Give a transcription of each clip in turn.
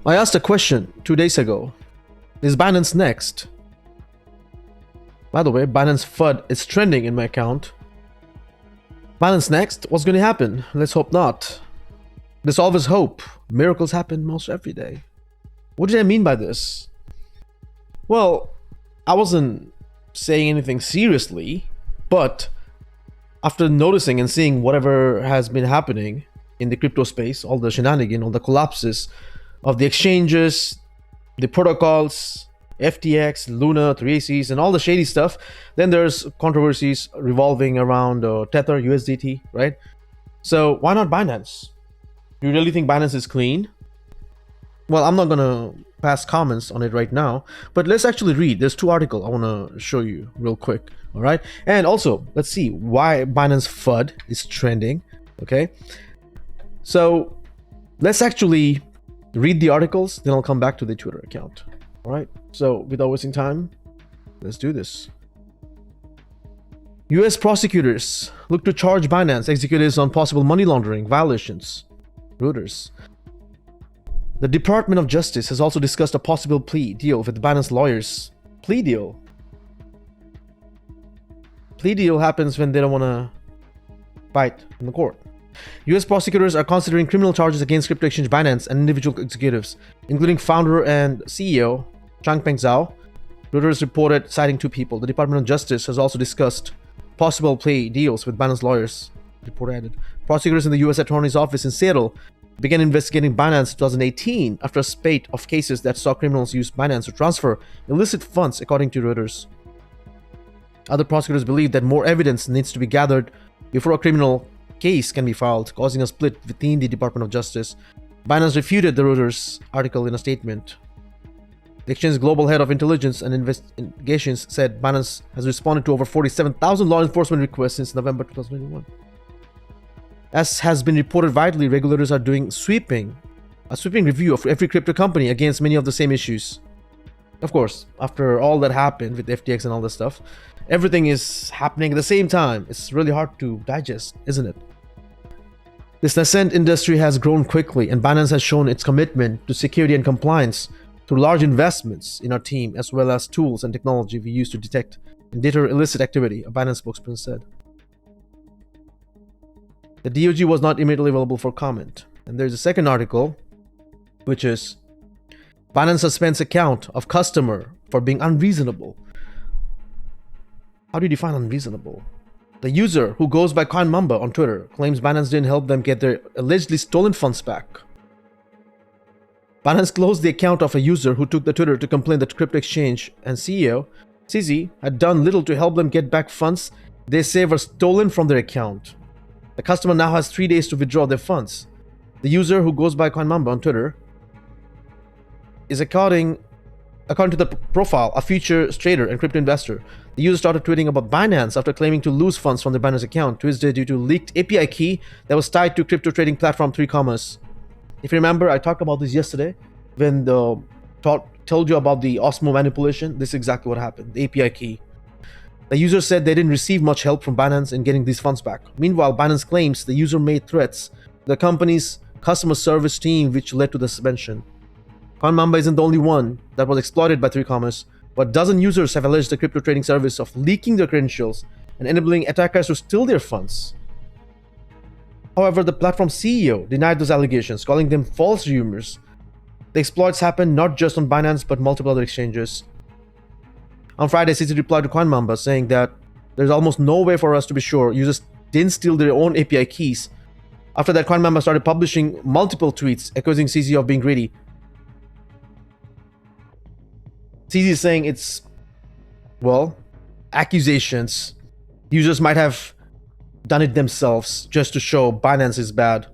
I asked a question 2 days ago. Is Binance next? By the way, Binance FUD is trending in my account. Binance next? What's going to happen? Let's hope not. There's always hope. Miracles happen most every day. What did I mean by this? Well, I wasn't saying anything seriously, but after noticing and seeing whatever has been happening in the crypto space, all the shenanigans, all the collapses of the exchanges, the protocols, FTX, Luna, 3ACs, and all the shady stuff, then there's controversies revolving around Tether, USDT, right? So why not Binance? Do you really think Binance is clean? Well, I'm not gonna pass comments on it right now, but let's actually read. There's two articles I want to show you real quick. All right, and also let's see why Binance FUD is trending. Okay, so let's actually read the articles, then I'll come back to the Twitter account. All right, so without wasting time, let's do this. US prosecutors look to charge Binance executives on possible money laundering violations. Reuters. The Department of Justice has also discussed a possible plea deal with Binance lawyers. Plea deal? Plea deal happens when they don't want to fight in the court. US prosecutors are considering criminal charges against crypto exchange Binance and individual executives, including founder and CEO Changpeng Zhao. Reuters reported citing two people. The Department of Justice has also discussed possible plea deals with Binance lawyers. The report added. Prosecutors in the US Attorney's Office in Seattle began investigating Binance in 2018 after a spate of cases that saw criminals use Binance to transfer illicit funds, according to Reuters. Other prosecutors believe that more evidence needs to be gathered before a criminal case can be filed, causing a split within the Department of Justice. Binance refuted the Reuters article in a statement. The exchange's global head of intelligence and investigations said Binance has responded to over 47,000 law enforcement requests since November 2021. As has been reported widely, regulators are doing a sweeping review of every crypto company against many of the same issues. Of course, after all that happened with FTX and all this stuff, everything is happening at the same time. It's really hard to digest, isn't it? This nascent industry has grown quickly, and Binance has shown its commitment to security and compliance through large investments in our team, as well as tools and technology we use to detect and deter illicit activity, a Binance spokesperson said. The DOJ was not immediately available for comment. And there's a second article, which is Binance suspends account of customer for being unreasonable. How do you define unreasonable? The user who goes by CoinMamba on Twitter claims Binance didn't help them get their allegedly stolen funds back. Binance closed the account of a user who took the Twitter to complain that crypto exchange and CEO, CZ, had done little to help them get back funds they say were stolen from their account. The customer now has 3 days to withdraw their funds. The user who goes by CoinMamba on Twitter is, according to the profile, a future trader and crypto investor. The user started tweeting about Binance after claiming to lose funds from their Binance account Tuesday due to leaked API key that was tied to crypto trading platform 3Commerce. If you remember, I talked about this yesterday when told you about the Osmo manipulation. This is exactly what happened. The API key. The user said they didn't receive much help from Binance in getting these funds back. Meanwhile, Binance claims the user made threats to the company's customer service team, which led to the suspension. CoinMamba isn't the only one that was exploited by 3Commerce, but dozen users have alleged the crypto trading service of leaking their credentials and enabling attackers to steal their funds. However, the platform's CEO denied those allegations, calling them false rumors. The exploits happened not just on Binance, but multiple other exchanges. On Friday, CZ replied to CoinMamba saying that there's almost no way for us to be sure users didn't steal their own API keys. After that, CoinMamba started publishing multiple tweets accusing CZ of being greedy. CZ is saying it's, well, accusations. Users might have done it themselves just to show Binance is bad,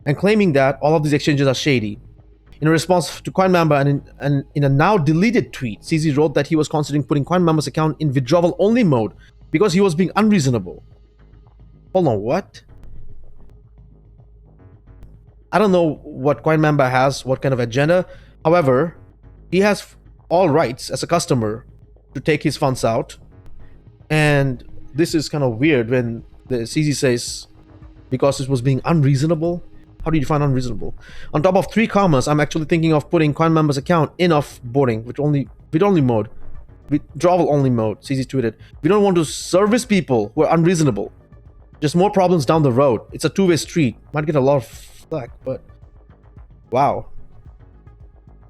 and claiming that all of these exchanges are shady. In response to CoinMamba and in a now deleted tweet, CZ wrote that he was considering putting CoinMamba's account in withdrawal only mode because he was being unreasonable. Hold on, what? I don't know what CoinMamba has, what kind of agenda. However, he has all rights as a customer to take his funds out. And this is kind of weird when the CZ says because it was being unreasonable. How do you define unreasonable? On top of 3 commas, I'm actually thinking of putting coin member's account in offboarding with read-only mode, withdrawal-only mode. CZ tweeted, "We don't want to service people who are unreasonable. Just more problems down the road. It's a two-way street." Might get a lot of flack, but wow,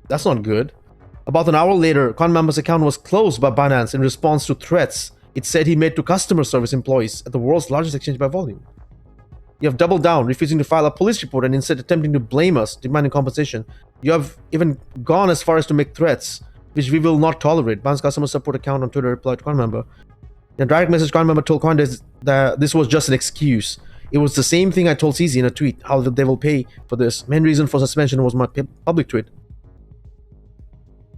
that's not good. About an hour later, coin member's account was closed by Binance in response to threats it said he made to customer service employees at the world's largest exchange by volume. You have doubled down, refusing to file a police report and instead attempting to blame us, demanding compensation. You have even gone as far as to make threats, which we will not tolerate. Binance customer support account on Twitter replied to coin member. The direct message coin member told Coindesk that this was just an excuse. It was the same thing I told CZ in a tweet, how they will pay for this. Main reason for suspension was my public tweet.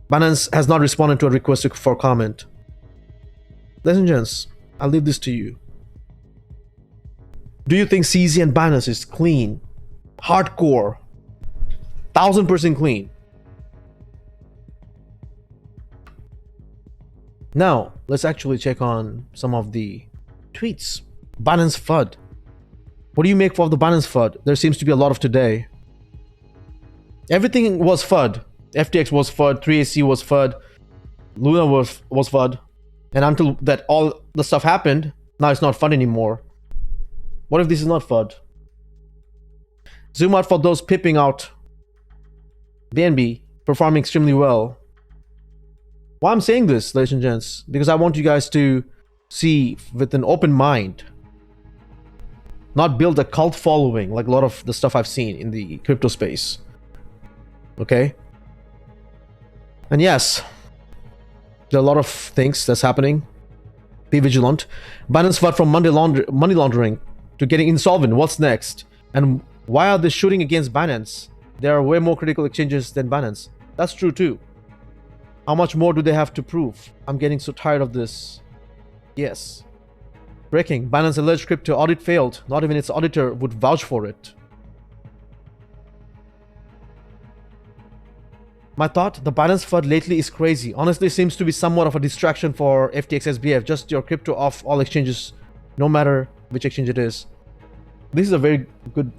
Binance has not responded to a request for comment. Ladies and gents, I'll leave this to you. Do you think CZ and Binance is clean? Hardcore? 1000% clean? Now, let's actually check on some of the tweets. Binance FUD. What do you make of the Binance FUD? There seems to be a lot of today. Everything was FUD. FTX was FUD, 3AC was FUD, Luna was FUD. And until that all the stuff happened, now it's not FUD anymore. What if this is not FUD? Zoom out for those pipping out. BNB performing extremely well. Why I'm saying this, ladies and gents, because I want you guys to see with an open mind. Not build a cult following like a lot of the stuff I've seen in the crypto space. Okay? And yes, there are a lot of things that's happening. Be vigilant. Binance FUD from money laundering to getting insolvent. What's next? And why are they shooting against Binance? There are way more critical exchanges than Binance. That's true too. How much more do they have to prove? I'm getting so tired of this. Yes. Breaking. Binance alleged crypto audit failed. Not even its auditor would vouch for it. My thought, the Binance FUD lately is crazy. Honestly, seems to be somewhat of a distraction for FTX SBF. Just your crypto off all exchanges, no matter which exchange it is. This is a very good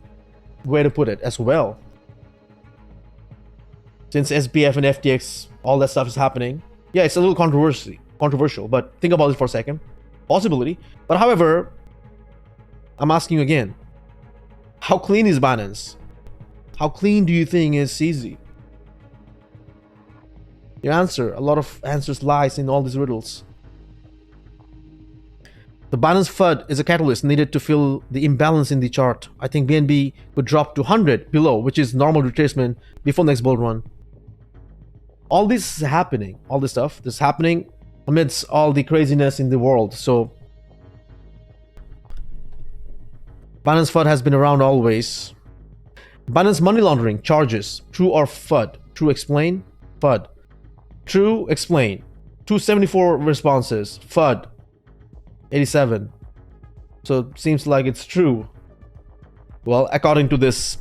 way to put it as well. Since SBF and FTX, all that stuff is happening. Yeah, it's a little controversial, but think about it for a second. Possibility. But however, I'm asking you again. How clean is Binance? How clean do you think is CZ? Your answer, a lot of answers lies in all these riddles. The Binance FUD is a catalyst needed to fill the imbalance in the chart. I think BNB could drop to 100 below, which is normal retracement before next bull run. All this is happening, all this stuff, this is happening amidst all the craziness in the world. So Binance FUD has been around always. Binance money laundering charges, true or FUD? True explain, FUD. True explain. 274 responses, FUD 87. So it seems like it's true. Well, according to this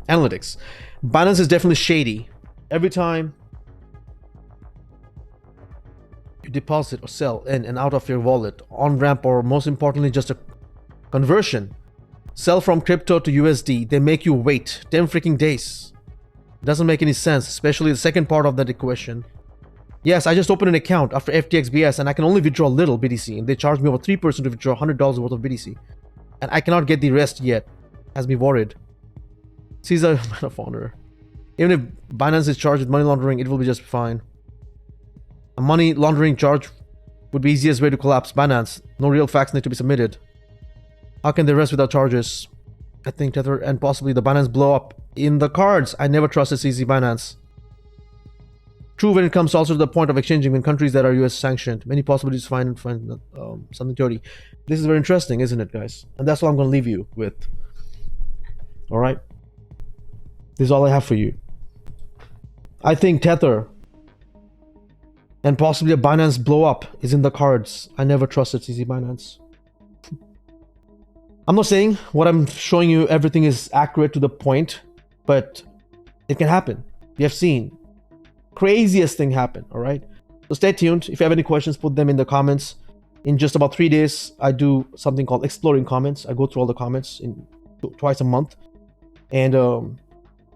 analytics, Binance is definitely shady. Every time you deposit or sell in and out of your wallet, on ramp, or most importantly just a conversion, sell from crypto to USD, they make you wait 10 freaking days. Doesn't make any sense, especially the second part of that equation. Yes, I just opened an account after FTX BS and I can only withdraw little BTC, and they charge me over 3% to withdraw $100 worth of BTC. And I cannot get the rest yet. Has me worried. Caesar, man of honor. Even if Binance is charged with money laundering, it will be just fine. A money laundering charge would be easiest way to collapse Binance. No real facts need to be submitted. How can they rest without charges? I think Tether and possibly the Binance blow up in the cards. I never trusted CZ Binance. True when it comes also to the point of exchanging in countries that are US sanctioned. Many possibilities to find something dirty. This is very interesting, isn't it, guys? And that's what I'm going to leave you with. Alright? This is all I have for you. I think Tether and possibly a Binance blow up is in the cards. I never trusted CZ Binance. I'm not saying what I'm showing you, everything is accurate to the point, but it can happen. We have seen craziest thing happen. All right, so stay tuned. If you have any questions, put them in the comments. In just about 3 days, I do something called exploring comments. I go through all the comments in twice a month. and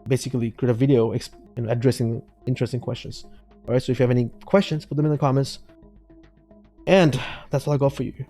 basically create a video addressing interesting questions. All right, so if you have any questions, put them in the comments. And that's all I got for you.